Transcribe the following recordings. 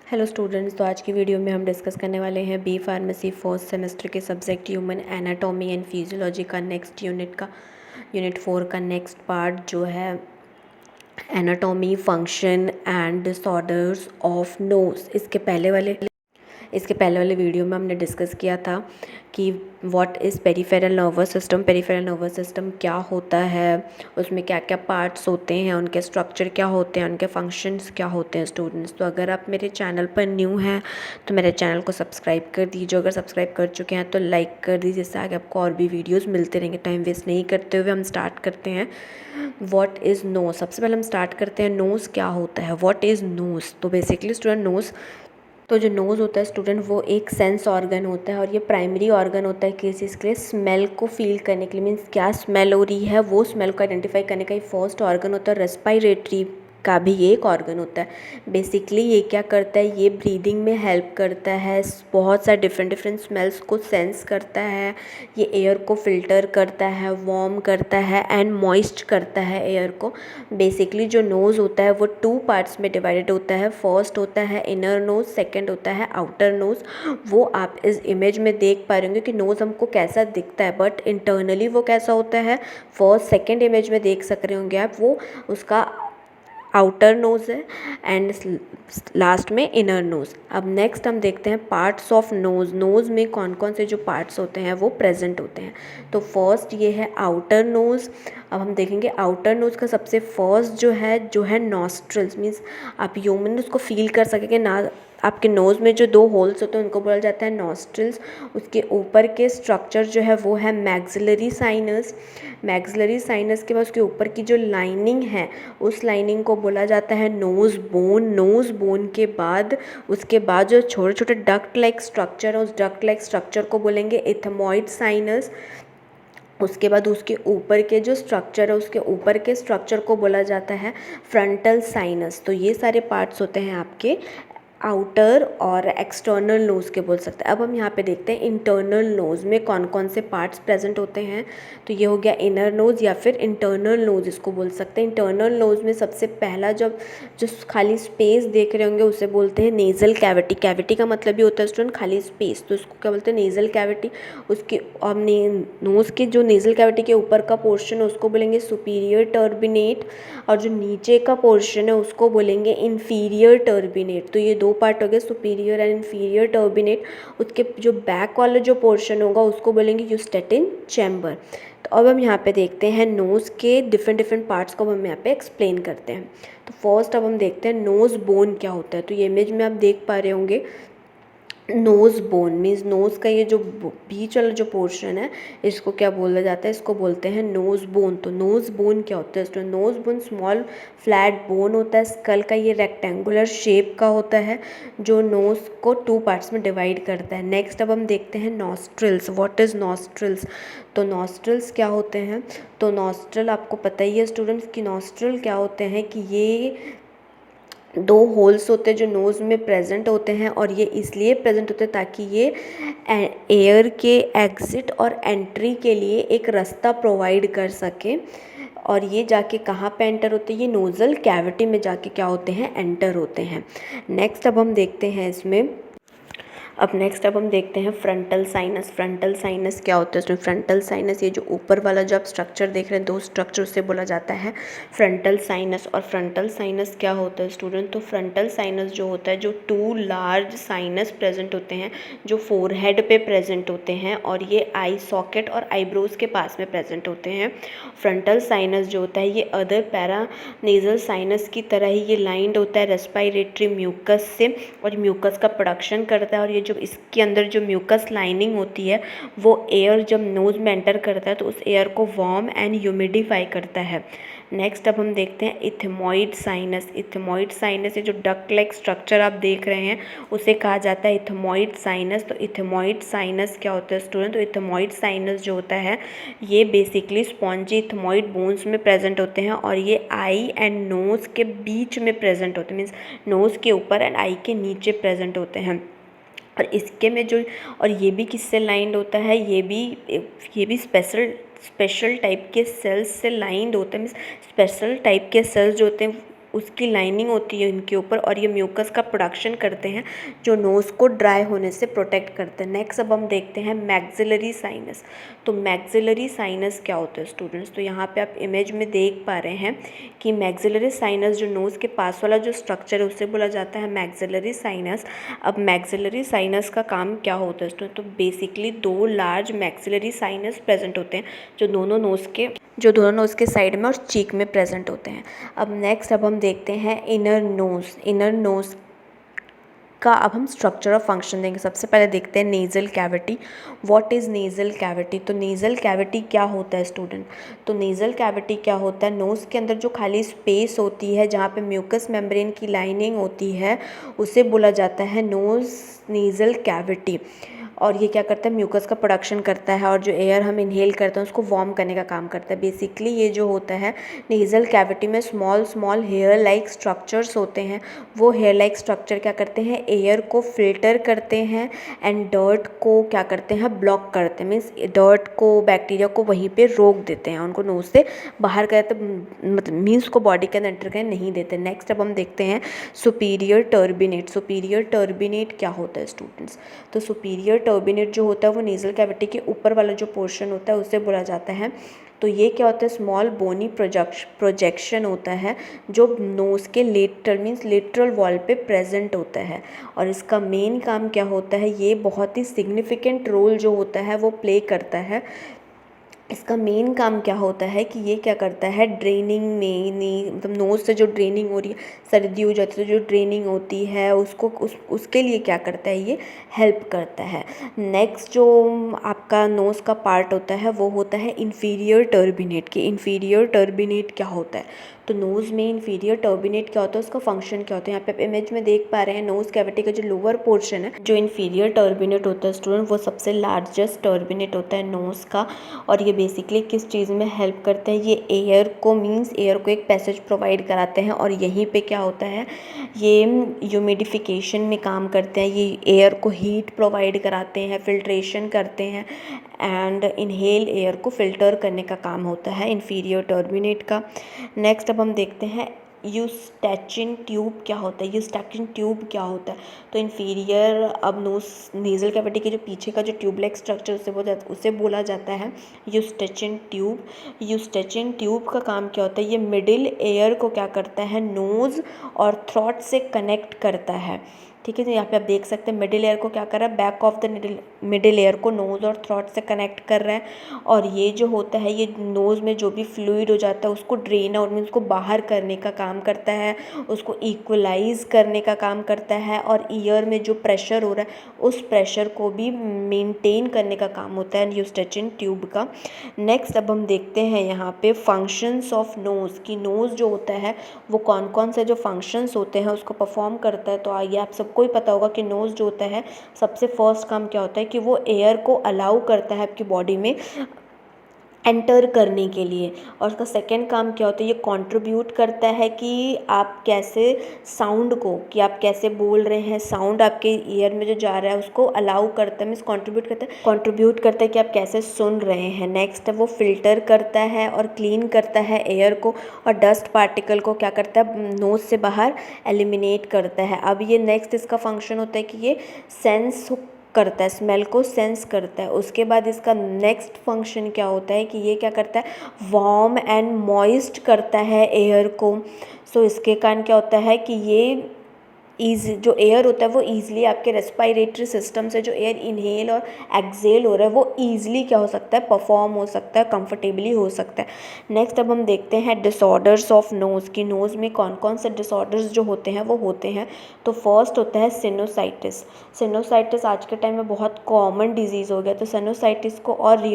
Hello students, तो आज की वीडियो में हम डिस्कस करने वाले हैं बी फार्मेसी फर्स्ट सेमेस्टर के subject human anatomy and physiology का नेक्स्ट यूनिट 4 का नेक्स्ट पार्ट जो है anatomy function and disorders of nose. इसके पहले वाले वीडियो में हमने डिस्कस किया था कि what is peripheral nervous system. Peripheral nervous system क्या होता है, उसमें क्या क्या पार्ट्स होते हैं, उनके स्ट्रक्चर क्या होते हैं, उनके फंक्शंस क्या होते हैं स्टूडेंट्स। तो अगर आप मेरे चैनल पर न्यू हैं तो मेरे चैनल को सब्सक्राइब कर दीजिए। अगर सब्सक्राइब कर चुके हैं तो लाइक कर दीजिए, जिससे आगे आपको और भी वीडियोज़ मिलते रहेंगे। टाइम वेस्ट नहीं करते हुए हम स्टार्ट करते हैं। What is nose. सबसे पहले हम स्टार्ट करते हैं नोज़ क्या होता है, व्हाट इज़ नोज़। तो बेसिकली स्टूडेंट नोज़, तो जो नोज़ होता है स्टूडेंट वो एक सेंस ऑर्गन होता है और ये प्राइमरी ऑर्गन होता है किसी चीज़ के लिए, स्मेल को फील करने के लिए। मीन्स क्या स्मेल हो रही है वो स्मेल को आइडेंटिफाई करने का ये फर्स्ट ऑर्गन होता है। रेस्पिरेटरी का भी ये एक ऑर्गन होता है। बेसिकली ये क्या करता है, ये ब्रीदिंग में हेल्प करता है, बहुत सारे डिफरेंट स्मेल्स को सेंस करता है। ये एयर को फिल्टर करता है, वार्म करता है एंड मॉइस्ट करता है एयर को। बेसिकली जो नोज़ होता है वो 2 पार्ट्स में डिवाइडेड होता है। फर्स्ट होता है इनर नोज़, सेकंड होता है आउटर नोज़। वो आप इस इमेज में देख पा रहे होंगे कि नोज़ हमको कैसा दिखता है, बट इंटरनली वो कैसा होता है फर्स्ट सेकंड इमेज में देख सक रहे होंगे आप। वो उसका आउटर नोज़ है एंड लास्ट में इनर नोज़। अब नेक्स्ट हम देखते हैं पार्ट्स ऑफ नोज़। नोज़ में कौन कौन से जो पार्ट्स होते हैं वो प्रेजेंट होते हैं। तो फर्स्ट ये है आउटर नोज़। अब हम देखेंगे आउटर नोज़ का सबसे फर्स्ट जो है नॉस्ट्रल्स। मीन्स आप ह्यूमन उसको फील कर सकेंगे ना। आपके नोज़ में जो 2 होल्स होते हैं उनको बोला जाता है नॉस्ट्रल्स। उसके ऊपर के स्ट्रक्चर जो है वो है मैक्सिलरी साइनस। मैक्सिलरी साइनस के बाद उसके ऊपर की जो लाइनिंग है उस लाइनिंग को बोला जाता है नोज़ बोन। नोज़ बोन के बाद उसके बाद जो छोटे छोटे डक्ट लाइक स्ट्रक्चर है उस डक्ट लाइक स्ट्रक्चर को बोलेंगे इथमॉइड साइनस। उसके बाद उसके ऊपर के जो स्ट्रक्चर है उसके ऊपर के स्ट्रक्चर को बोला जाता है फ्रंटल साइनस। तो ये सारे पार्ट्स होते हैं आपके आउटर और एक्सटर्नल नोज़ के बोल सकते हैं। अब हम यहाँ पे देखते हैं इंटरनल नोज़ में कौन कौन से पार्ट्स प्रेजेंट होते हैं। तो ये हो गया इनर नोज़ या फिर इंटरनल नोज़ इसको बोल सकते हैं। इंटरनल नोज़ में सबसे पहला जो खाली स्पेस देख रहे होंगे उसे बोलते हैं नेज़ल कैविटी। कैविटी का मतलब भी होता है स्टूडेंट खाली स्पेस, तो इसको क्या बोलते हैं नेज़ल कैविटी। उसके हमने नोज़ के जो नेज़ल कैविटी के ऊपर का पोर्शन है उसको बोलेंगे सुपीरियर टर्बिनेट और जो नीचे का पोर्शन है उसको बोलेंगे इन्फीरियर टर्बिनेट। तो ये 2 पार्ट हो गए, सुपीरियर एंड इन्फीरियर टर्बिनेट। उसके जो बैक वाला जो पोर्शन होगा उसको बोलेंगे यूस्टेटिन चैम्बर। तो अब हम यहाँ पे देखते हैं नोज़ के डिफरेंट पार्ट्स को हम यहाँ पे एक्सप्लेन करते हैं। तो फर्स्ट अब हम देखते हैं नोज़ बोन क्या होता है। तो ये इमेज में आप देख पा रहे होंगे नोज़ बोन मीन्स नोज़ का ये जो बीच वाला जो पोर्शन है इसको क्या बोला जाता है, इसको बोलते हैं नोज़ बोन। तो नोज़ बोन क्या होता है तो nose bone small flat bone होता है स्कल का, ये रेक्टेंगुलर शेप का होता है जो नोज़ को 2 पार्ट्स में डिवाइड करता है। नेक्स्ट अब हम देखते हैं नॉस्ट्रिल्स। What is nostrils. तो नॉस्ट्रिल्स क्या होते हैं, तो नॉस्ट्रिल आपको पता ही है स्टूडेंट्स कि नॉस्ट्रिल क्या होते हैं कि ये 2 होल्स होते हैं जो नोज़ में प्रेजेंट होते हैं और ये इसलिए प्रेजेंट होते हैं ताकि ये एयर के एग्ज़िट और एंट्री के लिए एक रास्ता प्रोवाइड कर सके। और ये जाके कहाँ पे एंटर होते हैं, ये नोज़ल कैविटी में जाके क्या होते हैं, एंटर होते हैं। नेक्स्ट अब हम देखते हैं अब हम देखते हैं फ्रंटल साइनस। फ्रंटल साइनस क्या होता है उसमें, फ्रंटल साइनस ये जो ऊपर वाला जो आप स्ट्रक्चर देख रहे हैं 2 स्ट्रक्चर उसे बोला जाता है फ्रंटल साइनस। और फ्रंटल साइनस क्या होता है स्टूडेंट, तो फ्रंटल साइनस जो होता है जो 2 लार्ज साइनस प्रेजेंट होते हैं जो फोरहेड पे प्रेजेंट होते हैं और ये आई सॉकेट और आईब्रोज के पास में प्रेजेंट होते हैं। फ्रंटल साइनस जो होता है ये अदर पैरानेजल साइनस की तरह ही ये लाइंड होता है रेस्पिरेटरी म्यूकस से और म्यूकस का प्रोडक्शन करता है। और ये जो इसके अंदर जो म्यूकस लाइनिंग होती है वो एयर जब नोज़ में एंटर करता है तो उस एयर को वार्म एंड ह्यूमिडिफाई करता है। नेक्स्ट अब हम देखते हैं इथमॉइड साइनस। इथमॉइड साइनस ये जो डक्ट लाइक स्ट्रक्चर आप देख रहे हैं उसे कहा जाता है इथमॉइड साइनस। तो इथमॉइड साइनस क्या होता है स्टूडेंट, तो इथमॉइड साइनस जो होता है ये बेसिकली स्पॉन्जी इथमॉइड बोन्स में प्रेजेंट होते हैं और ये आई एंड नोज़ के बीच में प्रेजेंट होते हैं। मीन्स नोज़ के ऊपर एंड आई के नीचे प्रेजेंट होते हैं। और इसके में जो और ये भी किससे लाइंड होता है, ये भी स्पेशल टाइप के सेल्स से लाइंड होते हैं। मीन्स स्पेशल टाइप के सेल्स जो होते हैं उसकी लाइनिंग होती है इनके ऊपर और ये म्यूकस का प्रोडक्शन करते हैं जो नोज़ को ड्राई होने से प्रोटेक्ट करते हैं। नेक्स्ट अब हम देखते हैं मैक्सिलरी साइनस। तो मैक्सिलरी साइनस क्या होता है स्टूडेंट्स? तो यहाँ पे आप इमेज में देख पा रहे हैं कि मैक्सिलरी साइनस जो नोज़ के पास वाला जो स्ट्रक्चर है उसे बोला जाता है मैक्सिलरी साइनस। अब मैक्सिलरी साइनस का काम क्या होता है स्टूडेंट? तो basically 2 large maxillary sinus present होते हैं जो दोनों नोज़ के साइड में और चीक में प्रेजेंट होते हैं। अब नेक्स्ट अब हम देखते हैं इनर नोज़ का अब हम स्ट्रक्चर और फंक्शन देंगे। सबसे पहले देखते हैं nasal cavity. What is nasal cavity? तो नेज़ल कैविटी क्या होता है स्टूडेंट? तो नेज़ल कैविटी क्या होता है? नोज़ के अंदर जो खाली स्पेस होती है जहाँ पे म्यूकस मेम्ब्रेन की लाइनिंग होती है उसे बोला जाता है नेज़ल कैविटी। और ये क्या करता है? म्यूकस का प्रोडक्शन करता है और जो एयर हम इनहेल करते हैं उसको वार्म करने का काम करता है। बेसिकली ये जो होता है नेज़ल कैविटी में स्मॉल हेयर लाइक स्ट्रक्चर्स होते हैं। वो हेयर लाइक स्ट्रक्चर क्या करते हैं? एयर को फिल्टर करते हैं एंड डर्ट को क्या करते हैं? ब्लॉक करते हैं। मीन्स डर्ट को, बैक्टीरिया को वहीं पे रोक देते हैं, उनको नोज़ से बाहर करते मतलब मीन्स को बॉडी के अंदर एंटर करने नहीं देते। नेक्स्ट अब हम देखते हैं सुपीरियर टर्बिनेट क्या होता है स्टूडेंट्स? तो सुपीरियर टर्बिनेट जो होता है वो नेज़ल कैविटी के ऊपर वाला जो पोर्शन होता है उसे बोला जाता है। तो ये क्या होता है? स्मॉल बोनी प्रोजेक्शन होता है जो नोज़ के लेटरल वॉल पे प्रेजेंट होता है। और इसका मेन काम क्या होता है? ये बहुत ही सिग्निफिकेंट रोल जो होता है वो प्ले करता है। इसका मेन काम क्या होता है कि ये क्या करता है? ड्रेनिंग में मतलब नोज़ से जो ड्रेनिंग हो रही है, सर्दी हो जाती है तो जो ड्रेनिंग होती है उसके लिए क्या करता है? ये हेल्प करता है। नेक्स्ट जो आपका नोज़ का पार्ट होता है वो होता है इन्फीरियर टर्बिनेट। कि इन्फीरियर टर्बिनेट क्या होता है? तो नोज़ में इन्फीरियर टर्बिनेट क्या होता है, उसका फंक्शन क्या होता है? यहाँ पे आप इमेज में देख पा रहे हैं नोज़ कैविटी का जो लोअर पोर्शन है, जो इन्फीरियर टर्बिनेट होता है स्टूडेंट, वो सबसे लार्जेस्ट टर्बिनेट होता है नोज़ का। और ये बेसिकली किस चीज़ में हेल्प करता है? ये एयर को एक पैसेज प्रोवाइड कराते हैं और यहीं पे क्या होता है? ये ह्यूमिडिफिकेशन में काम करते हैं। ये एयर को हीट प्रोवाइड कराते हैं, फिल्ट्रेशन करते हैं एंड इनहेल एयर को फिल्टर करने का काम होता है इन्फीरियर टर्बिनेट का। नेक्स्ट अब हम देखते हैं यूस्टैचिन ट्यूब क्या होता है? यूस्टैचिन ट्यूब क्या होता है? तो इन्फीरियर अब नेज़ल कैविटी के जो पीछे का जो ट्यूब लाइक स्ट्रक्चर उसे बोला जाता है यूस्टैचिन ट्यूब। यूस्टैचिन ट्यूब का काम क्या होता है? ये मिडिल एयर को क्या करता है? नोज़ और थ्रोट से कनेक्ट करता है। ठीक है, तो यहाँ पे आप देख सकते हैं मिडिल एयर को क्या कर रहा है? Back of the middle air को नोज़ और थ्रोट से कनेक्ट कर रहा है। और ये जो होता है ये नोज़ में जो भी फ्लूइड हो जाता है उसको ड्रेन आउट मीन्स उसको बाहर करने का काम करता है, उसको इक्वलाइज करने का काम करता है। और ईयर में जो प्रेशर हो रहा है उस प्रेशर को भी मेंटेन करने का काम होता है यूस्टैचिन ट्यूब का। नेक्स्ट अब हम देखते हैं यहाँ पे फंक्शंस ऑफ नोज़। की नोज़ जो होता है वो कौन कौन से जो फंक्शंस होते हैं उसको परफॉर्म करता है। तो आइए आप सबको ही पता होगा कि नोज़ जो होता है सबसे फर्स्ट काम क्या होता है कि वो एयर को अलाउ करता है आपकी बॉडी में एंटर करने के लिए। और उसका सेकंड काम क्या होता है? ये कंट्रीब्यूट करता है कि आप कैसे साउंड को, कि आप कैसे बोल रहे हैं, साउंड आपके ईयर में जो जा रहा है उसको अलाउ करता है, मीन्स कंट्रीब्यूट करता है कि आप कैसे सुन रहे हैं। नेक्स्ट है वो फिल्टर करता है और क्लीन करता है एयर को और डस्ट पार्टिकल को क्या करता है? नोज़ से बाहर एलिमिनेट करता है। अब ये नेक्स्ट इसका फंक्शन होता है कि ये सेंस करता है, स्मेल को सेंस करता है। उसके बाद इसका नेक्स्ट फंक्शन क्या होता है कि ये क्या करता है? वार्म एंड मॉइस्ट करता है एयर को। सो इसके कारण क्या होता है कि ये जो एयर होता है वो ईज़िली आपके रेस्पिरेटरी सिस्टम से जो एयर इनहेल और एक्सेल हो रहा है वो ईज़िली क्या हो सकता है? परफॉर्म हो सकता है, कंफर्टेबली हो सकता है। नेक्स्ट अब हम देखते हैं डिसऑर्डर्स ऑफ नोज़। की नोज़ में कौन कौन से डिसऑर्डर्स जो होते हैं वो होते हैं। तो फर्स्ट होता है सिनोसाइटिस आज के टाइम में बहुत कॉमन डिजीज़ हो गया। तो सिनोसाइटिस को और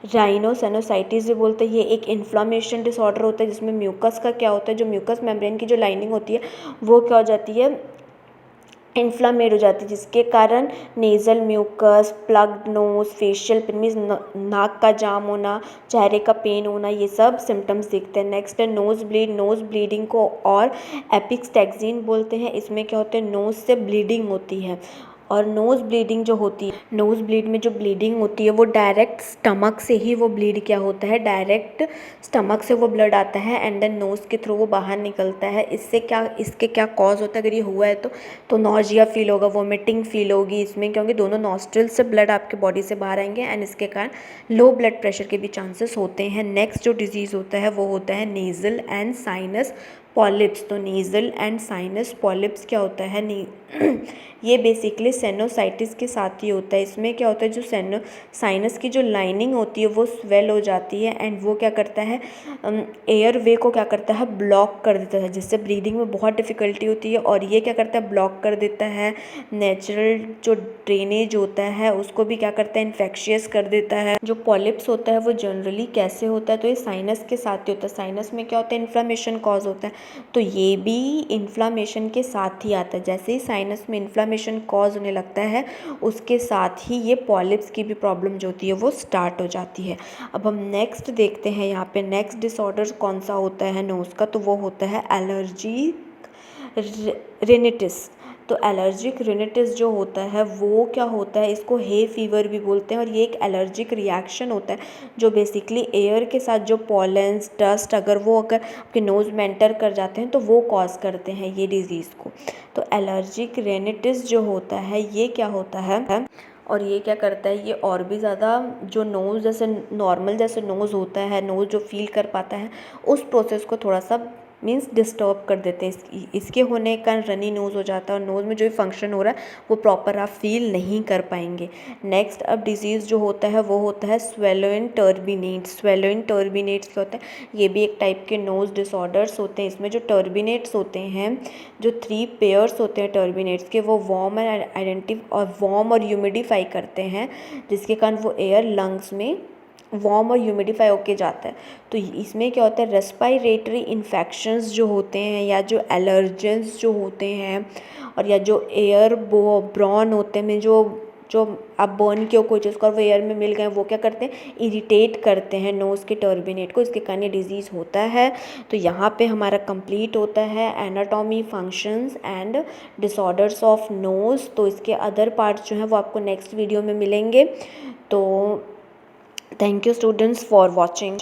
राइनोसिनोसाइटिस भी बोलते हैं। ये एक इन्फ्लामेशन डिसऑर्डर होता है जिसमें म्यूकस का क्या होता है? जो म्यूकस मेम्ब्रेन की जो लाइनिंग होती है वो क्या हो जाती है? इन्फ्लामेट हो जाती है, जिसके कारण nasal mucus, plugged nose, facial pain means नाक का जाम होना, चेहरे का पेन होना, ये सब सिम्टम्स दिखते हैं। नेक्स्ट है नोज़ ब्लीडिंग को और एपिक्स टैक्सीन बोलते हैं। इसमें क्या होता है? नोज़ से ब्लीडिंग होती है। और नोज़ ब्लीडिंग जो होती है, नोज़ ब्लीड में जो ब्लीडिंग होती है वो डायरेक्ट स्टमक से ही वो ब्लीड क्या होता है, डायरेक्ट स्टमक से वो ब्लड आता है एंड देन नोज़ के थ्रू वो बाहर निकलता है। इससे क्या, इसके क्या कॉज होता है, अगर ये हुआ है तो नॉजिया फील होगा, वोमिटिंग फील होगी इसमें, क्योंकि दोनों नॉस्ट्रल से ब्लड आपके बॉडी से बाहर आएंगे एंड इसके कारण लो ब्लड प्रेशर के भी चांसेस होते हैं। नेक्स्ट जो डिजीज़ होता है वो होता है नेज़ल एंड साइनस पॉलिप्स। तो नेज़ल एंड साइनस पॉलिप्स क्या होता है, ये बेसिकली साइनोसाइटिस के साथ ही होता है। इसमें क्या होता है, जो साइनस की जो लाइनिंग होती है वो स्वेल हो जाती है एंड वो क्या करता है, एयर वे को क्या करता है, ब्लॉक कर देता है, जिससे ब्रीदिंग में बहुत डिफ़िकल्टी होती है। और ये क्या करता है, ब्लॉक कर देता है नेचुरल जो ड्रेनेज होता है उसको भी क्या करता है, इन्फेक्शियस कर देता है। जो पॉलिप्स होता है वो जनरली कैसे होता है, तो ये साइनस के साथ ही होता है। साइनस में क्या होता है, इन्फ्लामेशन कॉज होता है, तो ये भी इन्फ्लामेशन के साथ ही आता है। जैसे ही साइनस में इन्फ्लामेशन कॉज होने लगता है उसके साथ ही ये पॉलिप्स की भी प्रॉब्लम जो होती है वो स्टार्ट हो जाती है। अब हम नेक्स्ट देखते हैं यहाँ पे, नेक्स्ट डिसऑर्डर कौन सा होता है नोज़ का, तो वो होता है एलर्जी रिनिटिस। तो एलर्जिक रिनिटिस जो होता है वो क्या होता है, इसको हे फीवर भी बोलते हैं और ये एक एलर्जिक रिएक्शन होता है जो बेसिकली एयर के साथ जो पॉलेंस डस्ट अगर आपके नोज़ में एंटर कर जाते हैं तो वो कॉज करते हैं ये डिज़ीज़ को। तो एलर्जिक रिनिटिस जो होता है ये क्या होता है, और ये क्या करता है, ये और भी ज़्यादा जो नोज़ जैसे नॉर्मल जैसे नोज़ होता है, नोज़ जो फील कर पाता है उस प्रोसेस को थोड़ा सा मीन्स डिस्टर्ब कर देते हैं। इसके होने का रनी नोज़ हो जाता है और नोज़ में जो भी फंक्शन हो रहा है वो प्रॉपर आप फील नहीं कर पाएंगे। नेक्स्ट अब डिजीज़ जो होता है वो होता है स्वेलो इन टर्बिनेट्स। स्वेलो इन टर्बिनेट्स क्या होता है, ये भी एक टाइप के नोज़ डिसऑर्डर्स होते हैं। इसमें जो टर्बिनेट्स होते हैं, जो 3 पेयर्स होते हैं टर्बिनेट्स के, वो वार्म और ह्यूमिडिफाई करते हैं, जिसके कारण वो एयर लंग्स में वार्म और ह्यूमिडिफाई होके जाता है। तो इसमें क्या होता है, रेस्पिरेटरी इन्फेक्शंस जो होते हैं या जो एलर्जेंस जो होते हैं और या जो एयर ब्रॉन होते हैं, जो आप बर्न किया कोई चीज़ को और वो एयर में मिल गए, वो क्या करते हैं, इरिटेट करते हैं नोज़ के टर्बिनेट को, इसके कारण डिजीज़ होता है। तो यहाँ पे हमारा कंप्लीट होता है anatomy, functions and disorders of nose. तो इसके अदर पार्ट्स जो हैं वो आपको नेक्स्ट वीडियो में मिलेंगे। तो thank you students for watching.